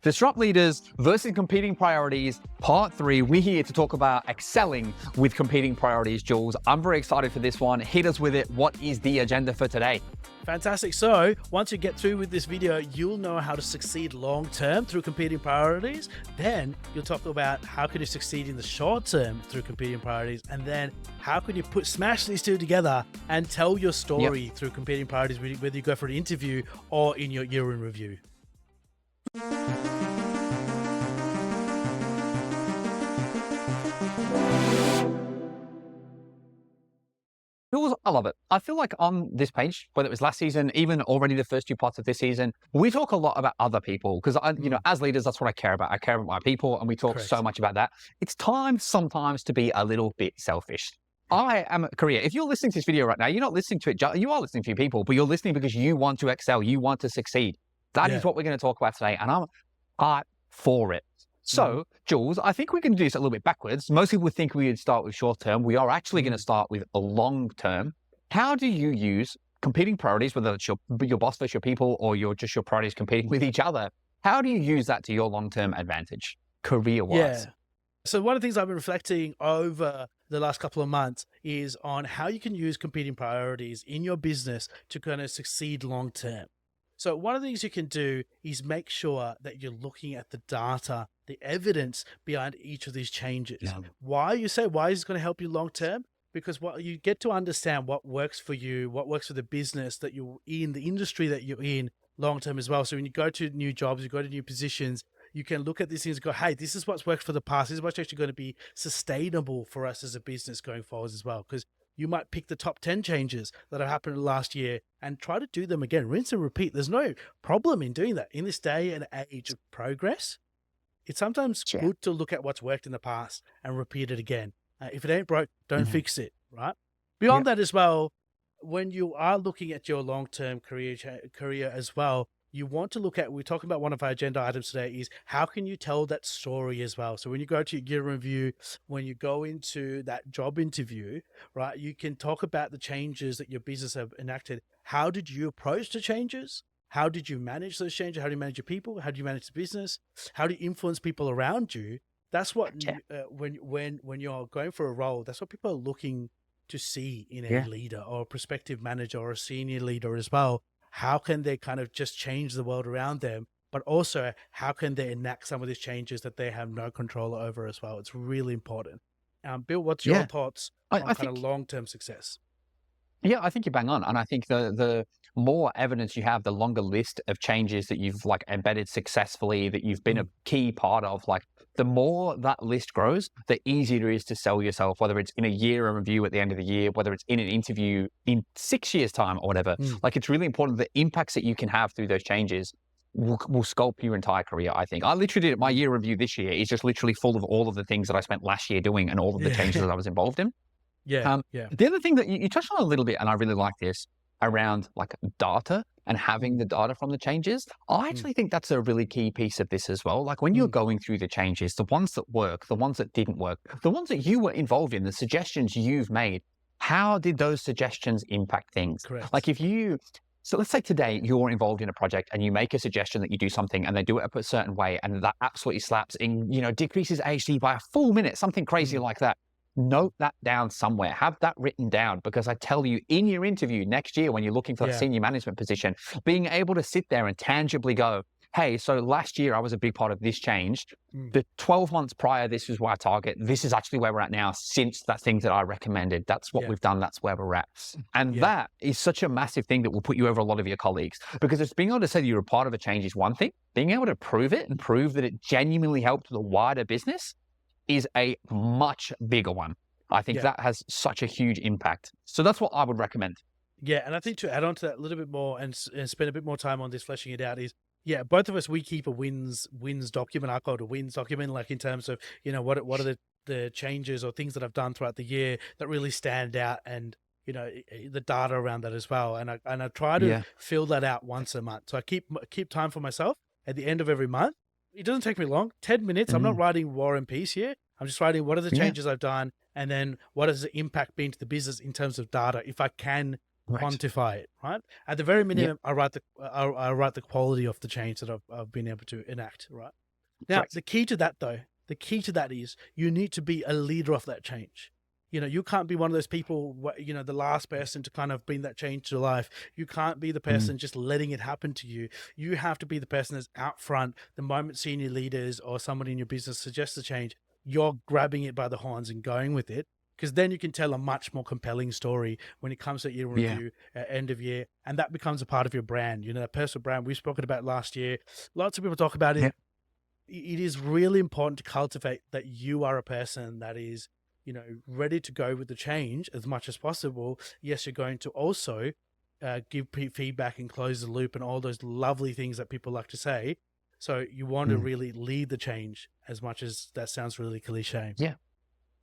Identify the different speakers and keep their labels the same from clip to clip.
Speaker 1: Disrupt Leaders versus Competing Priorities, Part 3. We're here to talk about excelling with competing priorities, Jules. I'm very excited for this one. Hit us with it. What is the agenda for today?
Speaker 2: Fantastic. So once you get through with this video, you'll know how to succeed long-term through competing priorities. Then you'll talk about how can you succeed in the short term through competing priorities. And then how can you smash these two together and tell your story through competing priorities, whether you go for an interview or in your year in review.
Speaker 1: I love it. I feel like on this page, whether it was last season, even already the first two parts of this season, we talk a lot about other people because, as leaders, that's what I care about. I care about my people, and we talk so much about that. It's time sometimes to be a little bit selfish. I am a career. If you're listening to this video right now, you're not listening to it. You are listening to your people, but you're listening because you want to excel. You want to succeed. That is what we're going to talk about today, and I'm hyped for it. So, Jules, I think we can do this a little bit backwards. Most people think we would start with short term. We are actually going to start with a long term. How do you use competing priorities, whether it's your boss versus your people or just your priorities competing with each other? How do you use that to your long-term advantage, career-wise?
Speaker 2: Yeah. So one of the things I've been reflecting over the last couple of months is on how you can use competing priorities in your business to kind of succeed long-term. So one of the things you can do is make sure that you're looking at the data, the evidence behind each of these changes. Yeah. Why is this going to help you long term? Because you get to understand what works for you, what works for the business that you're in, the industry that you're in long term as well. So when you go to new jobs, you go to new positions, you can look at these things and go, hey, this is what's worked for the past. This is what's actually going to be sustainable for us as a business going forward as well. Because you might pick the top 10 changes that have happened last year and try to do them again, rinse and repeat. There's no problem in doing that. In this day and age of progress, it's sometimes good to look at what's worked in the past and repeat it again. If it ain't broke, don't fix it, right? Beyond that as well, when you are looking at your long-term career as well, you want to look at, we're talking about one of our agenda items today, is how can you tell that story as well? So when you go to your year review, when you go into that job interview, right, you can talk about the changes that your business have enacted. How did you approach the changes? How did you manage those changes? How do you manage your people? How do you manage the business? How do you influence people around you? That's what, when you're going for a role, that's what people are looking to see in a leader or a prospective manager or a senior leader as well. How can they kind of just change the world around them? But also, how can they enact some of these changes that they have no control over as well? It's really important. Bill, what's your thoughts on kind of long-term success?
Speaker 1: Yeah, I think you're bang on. And I think the more evidence you have, the longer list of changes that you've embedded successfully, that you've been a key part of, the more that list grows, the easier it is to sell yourself, whether it's in a year in review at the end of the year, whether it's in an interview in 6 years' time or whatever. It's really important. The impacts that you can have through those changes will sculpt your entire career, I think. I literally did my year review this year. It's just literally full of all of the things that I spent last year doing and all of the changes that I was involved in. The other thing that you touched on a little bit, and I really like this, around data and having the data from the changes. I actually think that's a really key piece of this as well. When you're going through the changes, the ones that work, the ones that didn't work, the ones that you were involved in, the suggestions you've made, how did those suggestions impact things?
Speaker 2: Correct.
Speaker 1: So let's say today you're involved in a project and you make a suggestion that you do something and they do it a certain way and that absolutely slaps in, decreases AHD by a full minute, something crazy like that. Note that down somewhere. Have that written down, because I tell you, in your interview next year when you're looking for a senior management position, being able to sit there and tangibly go, hey, so last year I was a big part of this change. The 12 months prior, this is where I target. This is actually where we're at now since that thing that I recommended. That's what we've done. That's where we're at. And that is such a massive thing that will put you over a lot of your colleagues, because it's being able to say that you're a part of a change is one thing. Being able to prove it and prove that it genuinely helped the wider business is a much bigger one. I think that has such a huge impact. So that's what I would recommend.
Speaker 2: Yeah, and I think to add on to that a little bit more and spend a bit more time on this, fleshing it out, is both of us, we keep a wins document. I call it a wins document, in terms of what are the changes or things that I've done throughout the year that really stand out, and the data around that as well. And I try to fill that out once a month. So I keep time for myself at the end of every month. It doesn't take me long, 10 minutes. I'm not writing War and Peace here. I'm just writing what are the changes I've done, and then what has the impact been to the business in terms of data. If I can
Speaker 1: Right.
Speaker 2: quantify it, right? At the very
Speaker 1: Yeah.
Speaker 2: minimum, I write the quality of the change that I've been able to enact, right? Now,
Speaker 1: Correct.
Speaker 2: the key to that though, the key to that is you need to be a leader of that change. You can't be one of those people, the last person to kind of bring that change to life. You can't be the
Speaker 1: Mm.
Speaker 2: person just letting it happen to you. You have to be the person that's out front. The moment senior leaders or somebody in your business suggests a change, you're grabbing it by the horns and going with it. Because then you can tell a much more compelling story when it comes to year
Speaker 1: Yeah.
Speaker 2: review at end of year. And that becomes a part of your brand, that personal brand we've spoken about last year. Lots of people talk about it.
Speaker 1: Yeah.
Speaker 2: It is really important to cultivate that you are a person that is, ready to go with the change as much as possible. Yes, you're going to also give feedback and close the loop and all those lovely things that people like to say. So you want to
Speaker 1: Mm.
Speaker 2: really lead the change, as much as that sounds really cliche.
Speaker 1: Yeah.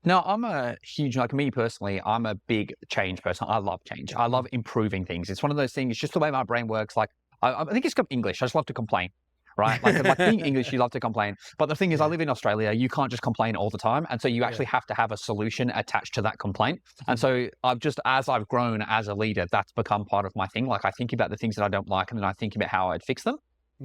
Speaker 1: No, I'm a huge, like me personally, I'm a big change person. I love change. I love improving things. It's one of those things, just the way my brain works. Like, I think it's English. I just love to complain, right? Like being English, you love to complain. But the thing is, I
Speaker 2: Yeah.
Speaker 1: live in Australia. You can't just complain all the time. And so you
Speaker 2: Yeah.
Speaker 1: actually have to have a solution attached to that complaint. And so as I've grown as a leader, that's become part of my thing. Like I think about the things that I don't like and then I think about how I'd fix them.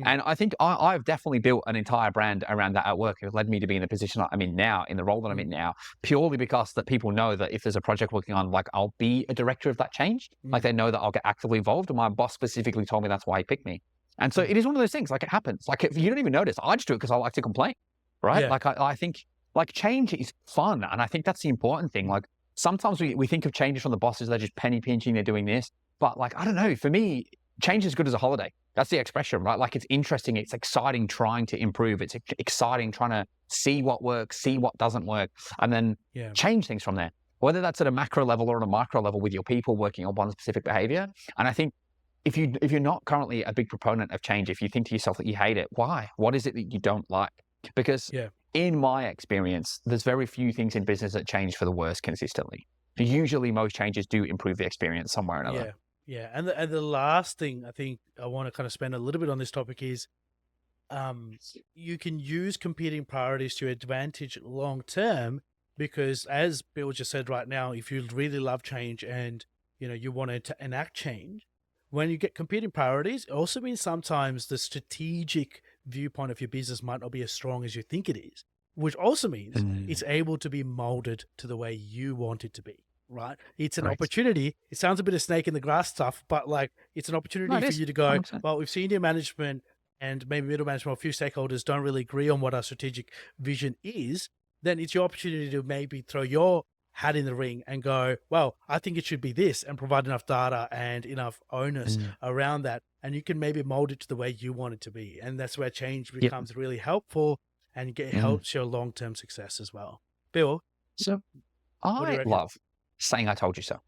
Speaker 1: And I think I've definitely built an entire brand around that at work. It led me to be in the position I'm in now, in the role that I'm in now, purely because that people know that if there's a project working on, like I'll be a director of that change. Like they know that I'll get actively involved. And my boss specifically told me that's why he picked me. And so it is one of those things, like it happens. Like if you don't even notice, I just do it because I like to complain, right?
Speaker 2: Yeah.
Speaker 1: Like I think like change is fun. And I think that's the important thing. Like sometimes we think of changes from the bosses, they're just penny pinching, they're doing this. But like, I don't know, for me, change is good as a holiday. That's the expression, right? Like it's interesting, it's exciting trying to improve. It's exciting trying to see what works, see what doesn't work, and then change things from there. Whether that's at a macro level or at a micro level with your people working on one specific behavior. And I think if you're not currently a big proponent of change, if you think to yourself that you hate it, why? What is it that you don't like? Because in my experience, there's very few things in business that change for the worse consistently. Usually most changes do improve the experience somewhere or another.
Speaker 2: Yeah, and the last thing I think I want to kind of spend a little bit on this topic is, you can use competing priorities to your advantage long term, because as Bill just said right now, if you really love change and you want to enact change, when you get competing priorities, it also means sometimes the strategic viewpoint of your business might not be as strong as you think it is, which also means it's able to be molded to the way you want it to be. Right, it's an opportunity. It sounds a bit of snake in the grass stuff, but like it's an opportunity for you to go,
Speaker 1: 100%.
Speaker 2: well, if senior management and maybe middle management or a few stakeholders don't really agree on what our strategic vision is, then it's your opportunity to maybe throw your hat in the ring and go, well, I think it should be this, and provide enough data and enough onus around that, and you can maybe mold it to the way you want it to be. And that's where change becomes really helpful and helps your long-term success as well. Bill,
Speaker 1: so
Speaker 2: what do you
Speaker 1: I
Speaker 2: reckon?
Speaker 1: love saying I told you so.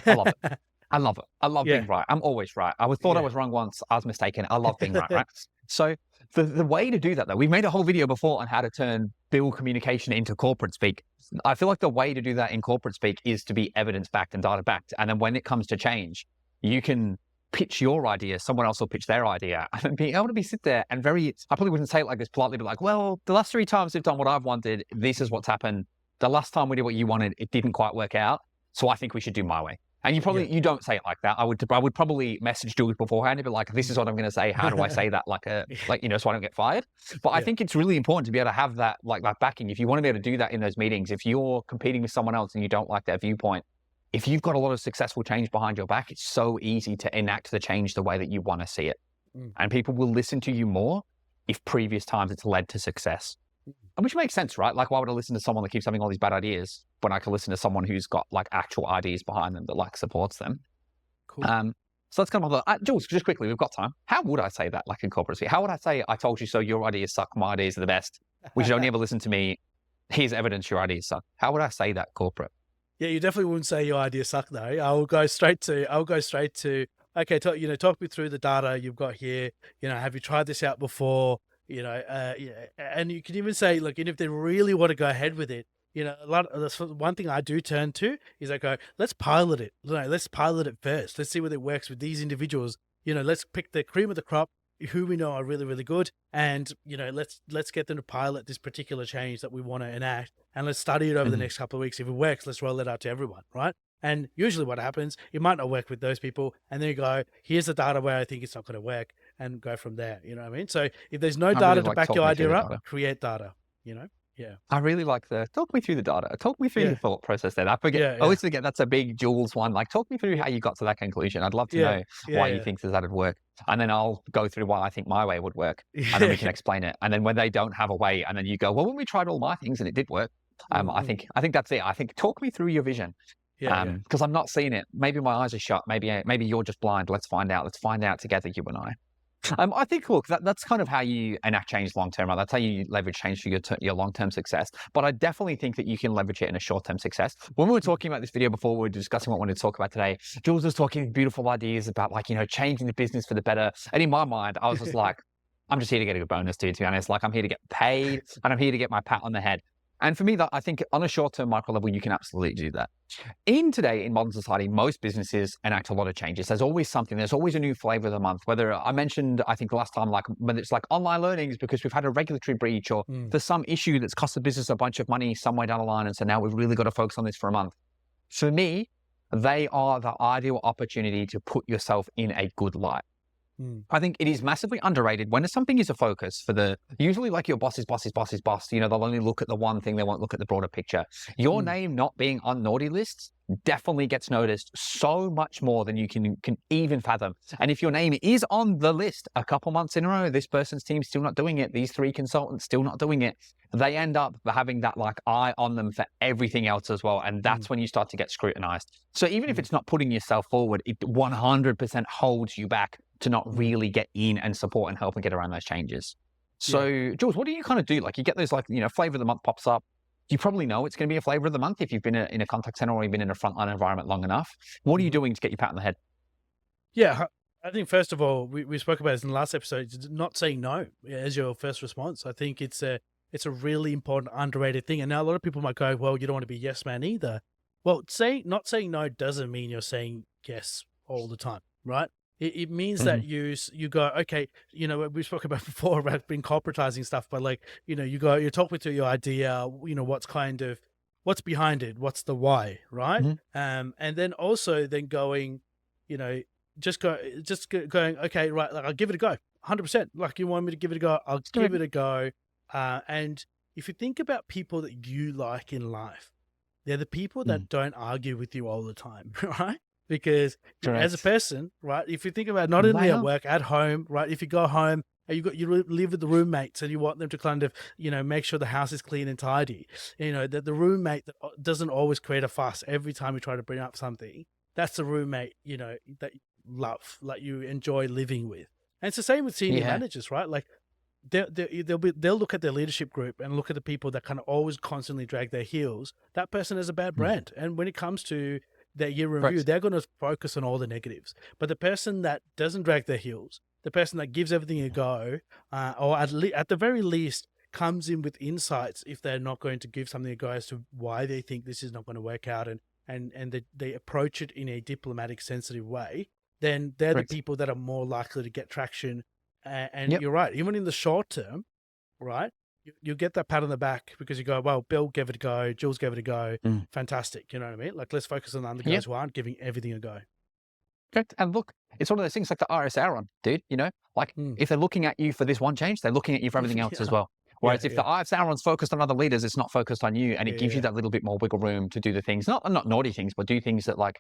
Speaker 1: I love it. I love it. I love being right. I'm always right. I thought I was wrong once. I was mistaken. I love being right, right? So the way to do that, though, we've made a whole video before on how to turn Bill communication into corporate speak. I feel like the way to do that in corporate speak is to be evidence-backed and data-backed. And then when it comes to change, you can pitch your idea, someone else will pitch their idea, and then being able to sit there and I probably wouldn't say it like this politely, but like, well, the last 3 times they've done what I've wanted, this is what's happened. The last time we did what you wanted, it didn't quite work out. So I think we should do my way. And you don't say it like that. I would probably message Jules beforehand and be like, this is what I'm going to say. How do I say that? So I don't get fired. But I think it's really important to be able to have that, like that backing. If you want to be able to do that in those meetings, if you're competing with someone else and you don't like their viewpoint, if you've got a lot of successful change behind your back, it's so easy to enact the change the way that you want to see it. And people will listen to you more if previous times it's led to success. Which makes sense, right? Like, why would I listen to someone that keeps having all these bad ideas when I can listen to someone who's got like actual ideas behind them that like supports them?
Speaker 2: Cool.
Speaker 1: So let's come on. Jules, just quickly, we've got time. How would I say that, like in corporate speak? How would I say, I told you so, your ideas suck, my ideas are the best. We should only ever listen to me. Here's evidence your ideas suck. How would I say that corporate?
Speaker 2: Yeah, you definitely wouldn't say your ideas suck though. I'll go straight to, okay, talk me through the data you've got here. Have you tried this out before? And you can even say, look, and if they really want to go ahead with it, one thing I do turn to is I go, let's pilot it. Let's pilot it first. Let's see whether it works with these individuals. Let's pick the cream of the crop who we know are really, really good. And, let's get them to pilot this particular change that we want to enact. And let's study it over the next couple of weeks. If it works, let's roll it out to everyone. Right. And usually what happens, it might not work with those people. And then you go, here's the data where I think it's not going to work, and go from there. You know what I mean? So if there's no
Speaker 1: I really
Speaker 2: data to
Speaker 1: like
Speaker 2: back your
Speaker 1: talk me through
Speaker 2: idea
Speaker 1: the
Speaker 2: up,
Speaker 1: data.
Speaker 2: create data, you know? Yeah.
Speaker 1: I really like the talk me through the data. Talk me through your
Speaker 2: Yeah.
Speaker 1: thought process there. I forget.
Speaker 2: Yeah.
Speaker 1: I
Speaker 2: Yeah.
Speaker 1: always forget that's a big Jules one. Like, talk me through
Speaker 2: Yeah.
Speaker 1: how you got to that conclusion. I'd love to
Speaker 2: Yeah.
Speaker 1: know
Speaker 2: Yeah.
Speaker 1: why you
Speaker 2: Yeah.
Speaker 1: think that would work, and then I'll go through why I think my way would work, and then we can
Speaker 2: Yeah.
Speaker 1: explain it. And then when they don't have a way, and then you go, well, when we tried all my things and it did work, I
Speaker 2: Mm-mm.
Speaker 1: think that's it. I think talk me through your vision,
Speaker 2: Yeah. Yeah.
Speaker 1: because I'm not seeing it. Maybe my eyes are shut. Maybe you're just blind. Let's find out. Let's find out together, you and I. I think, look, that's kind of how you enact change long term, right? That's how you leverage change for your long term success. But I definitely think that you can leverage it in a short term success. When we were talking about this video before, we were discussing what we wanted to talk about today. Jules was talking beautiful ideas about, like, changing the business for the better. And in my mind, I was just like, I'm just here to get a good bonus, dude, to be honest. Like, I'm here to get paid, and I'm here to get my pat on the head. And for me, that I think on a short term micro level, you can absolutely do that. In modern society, most businesses enact a lot of changes. There's always something. There's always a new flavor of the month. Whether I mentioned, I think last time, like whether it's like online learnings because we've had a regulatory breach, or there's some issue that's cost the business a bunch of money somewhere down the line, and so now we've really got to focus on this for a month. For me, they are the ideal opportunity to put yourself in a good light. I think it is massively underrated when something is a focus for usually like your boss's boss's boss's boss, they'll only look at the one thing, they won't look at the broader picture. Your name not being on naughty lists definitely gets noticed so much more than you can even fathom. And if your name is on the list a couple months in a row, this person's team's still not doing it, these 3 consultants still not doing it, they end up having that like eye on them for everything else as well. And that's when you start to get scrutinized. So even if it's not putting yourself forward, it 100% holds you back to not really get in and support and help and get around those changes. So Jules, what do you kind of do? Like, you get those, like, flavor of the month pops up. You probably know it's going to be a flavor of the month if you've been in a contact center or you've been in a frontline environment long enough. What are you doing to get your pat on the head?
Speaker 2: Yeah, I think first of all, we spoke about this in the last episode, not saying no as your first response. I think it's a really important, underrated thing. And now a lot of people might go, well, you don't want to be yes man either. Well, not saying no doesn't mean you're saying yes all the time, right? It means that you go, okay, we spoke about before about being corporatizing stuff, but like, you're talking to your idea, what's behind it, what's the why, right? And then also then going, going, okay, right, like I'll give it a go, 100%. Like, you want me to give it a go, I'll give it a go. And if you think about people that you like in life, they're the people that don't argue with you all the time, right? Because as a person, right, if you think about not only at work, at home, right, if you go home and you live with the roommates and you want them to kind of, make sure the house is clean and tidy, that the roommate that doesn't always create a fuss every time you try to bring up something, that's the roommate, that you love, like you enjoy living with. And it's the same with senior managers, right? Like they'll look at their leadership group and look at the people that kind of always constantly drag their heels. That person has a bad brand. And when it comes to their year review, they're going to focus on all the negatives. But the person that doesn't drag their heels, the person that gives everything a go, or at the very least comes in with insights if they're not going to give something a go as to why they think this is not going to work out, and they approach it in a diplomatic, sensitive way, then they're the people that are more likely to get traction. And you're right, even in the short term, right? You get that pat on the back because you go, well, Bill gave it a go, Jules gave it a go, fantastic. You know what I mean? Like, let's focus on the other guys who aren't giving everything a go.
Speaker 1: Correct. And look, it's one of those things like the RSR on, dude, like if they're looking at you for this one change, they're looking at you for everything else as well. Whereas if the RSR focused on other leaders, it's not focused on you, and it gives you that little bit more wiggle room to do the things, not naughty things, but do things that, like,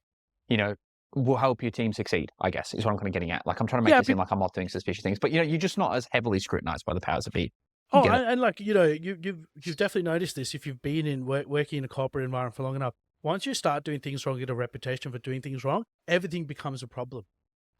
Speaker 1: will help your team succeed, I guess, is what I'm kind of getting at. Like, I'm trying to make it seem like I'm not doing suspicious things, but, you're just not as heavily scrutinized by the powers that be.
Speaker 2: Oh, and like, you've definitely noticed this if you've been in working in a corporate environment for long enough. Once you start doing things wrong, get a reputation for doing things wrong, everything becomes a problem,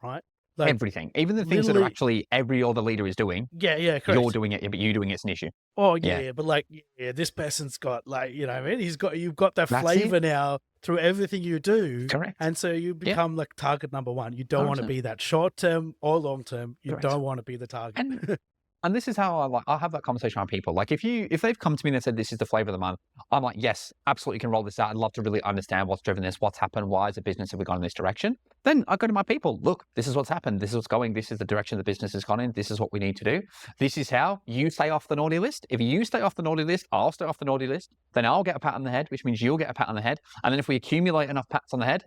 Speaker 2: right? Like,
Speaker 1: everything, even the things that are actually every other leader is doing. Correct. You're doing it, but you doing it's an issue.
Speaker 2: Oh but like, this person's got, like, what I mean, you've got that flavor now through everything you do.
Speaker 1: Correct.
Speaker 2: And so you become like target number one. You don't want to be that short term or long term. You don't want to be the target.
Speaker 1: And this is how I'll have that conversation with people. Like if they've come to me and said, this is the flavor of the month, I'm like, yes, absolutely can roll this out. I'd love to really understand what's driven this, what's happened, why as a business have we gone in this direction? Then I go to my people, look, this is what's happened. This is what's going. This is the direction the business has gone in. This is what we need to do. This is how you stay off the naughty list. If you stay off the naughty list, I'll stay off the naughty list. Then I'll get a pat on the head, which means you'll get a pat on the head. And then if we accumulate enough pats on the head,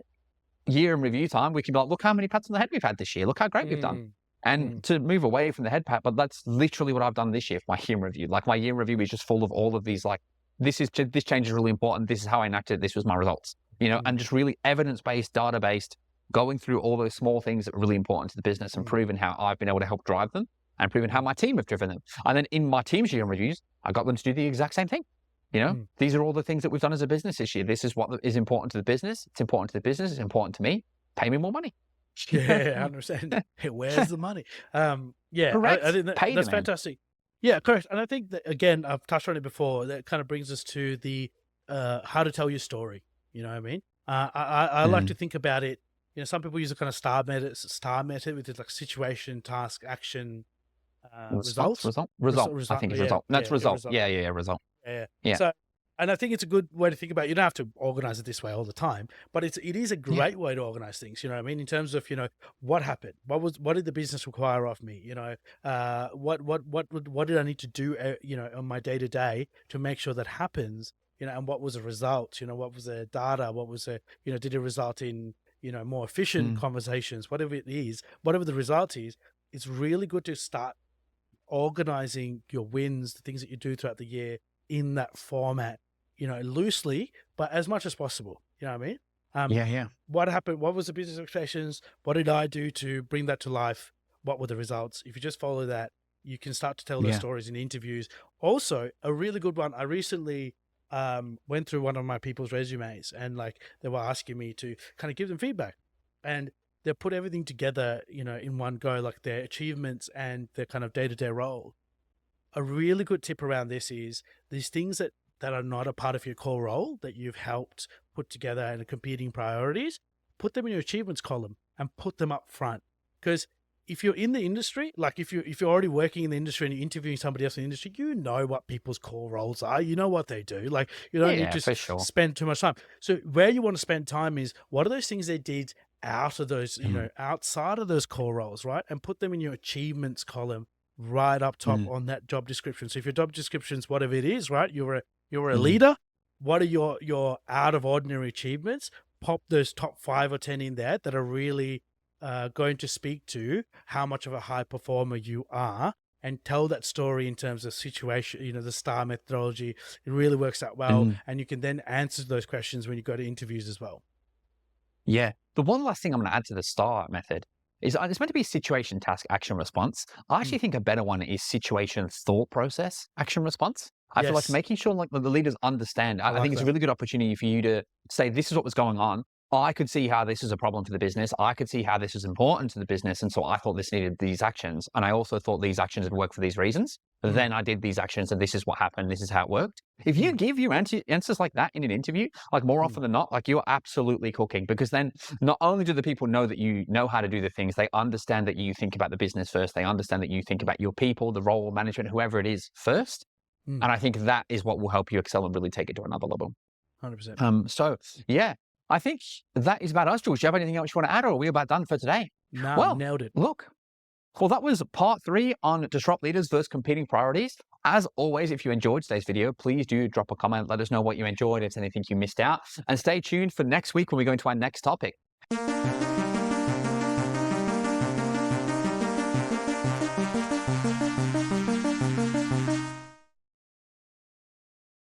Speaker 1: year in review time, we can be like, look how many pats on the head we've had this year. Look how great we've done. And to move away from the head pat, but that's literally what I've done this year for my year in review. Like my year in review is just full of all of these, like, this change is really important. This is how I enacted. This was my results, and just really evidence-based, data-based, going through all those small things that are really important to the business and proving how I've been able to help drive them and proving how my team have driven them. And then in my team's year in reviews, I got them to do the exact same thing. These are all the things that we've done as a business this year. This is what is important to the business. It's important to the business. It's important to me. Pay me more money.
Speaker 2: Yeah, 100%. Where's the money? Yeah,
Speaker 1: Correct.
Speaker 2: I think
Speaker 1: Pay
Speaker 2: that's
Speaker 1: the man.
Speaker 2: fantastic. Yeah, correct. And I think that, again, I've touched on it before, that kind of brings us to the how to tell your story. You know what I mean? I like to think about it. Some people use a kind of star method, which is like situation, task, action, results.
Speaker 1: Result. I think it's
Speaker 2: Yeah,
Speaker 1: result. That's
Speaker 2: yeah,
Speaker 1: result.
Speaker 2: result.
Speaker 1: Yeah, result.
Speaker 2: Yeah.
Speaker 1: Yeah.
Speaker 2: So, and I think it's a good way to think about it. You don't have to organize it this way all the time, but it is a great way to organize things. You know what I mean? In terms of, what happened? What did the business require of me? What did I need to do, on my day to day to make sure that happens? And what was the result? What was the data? What was did it result in, more efficient conversations? Whatever it is, whatever the result is, it's really good to start organizing your wins, the things that you do throughout the year in that format, loosely, but as much as possible. You know what I mean?
Speaker 1: Yeah.
Speaker 2: What happened? What was the business expectations? What did I do to bring that to life? What were the results? If you just follow that, you can start to tell those stories in interviews. Also, a really good one. I recently went through one of my people's resumes, and like they were asking me to kind of give them feedback, and they put everything together, in one go, like their achievements and their kind of day-to-day role. A really good tip around this is these things that are not a part of your core role that you've helped put together and competing priorities, put them in your achievements column and put them up front. Because if you're in the industry, like if you're already working in the industry and you're interviewing somebody else in the industry, you know what people's core roles are. You know what they do. Like you don't need to spend too much time. So where you want to spend time is what are those things they did out of those, outside of those core roles, right? And put them in your achievements column right up top on that job description. So if your job description's whatever it is, right? You're a leader. What are your out of ordinary achievements? Pop those top 5 or 10 in there that are really going to speak to how much of a high performer you are, and tell that story in terms of situation, the STAR methodology. It really works out well. And you can then answer those questions when you go to interviews as well.
Speaker 1: Yeah. The one last thing I'm going to add to the STAR method is it's meant to be situation, task, action, response. I actually think a better one is situation, thought process, action, response. I feel like making sure like the leaders understand. I think it's a really good opportunity for you to say, this is what was going on. I could see how this is a problem for the business. I could see how this is important to the business. And so I thought this needed these actions. And I also thought these actions would work for these reasons. Then I did these actions and this is what happened. This is how it worked. If you give your answers like that in an interview, like more often than not, like you're absolutely cooking, because then not only do the people know that you know how to do the things, they understand that you think about the business first. They understand that you think about your people, the role, management, whoever it is first. And I think that is what will help you excel and really take it to another level.
Speaker 2: 100%.
Speaker 1: So yeah, I think that is about us, Jules. Do you have anything else you want to add, or are we about done for today?
Speaker 2: No,
Speaker 1: well,
Speaker 2: nailed it.
Speaker 1: Look, well, that was part 3 on disrupt leaders versus competing priorities. As always, if you enjoyed today's video, please do drop a comment. Let us know what you enjoyed, if there's anything you missed out, and stay tuned for next week when we go into our next topic.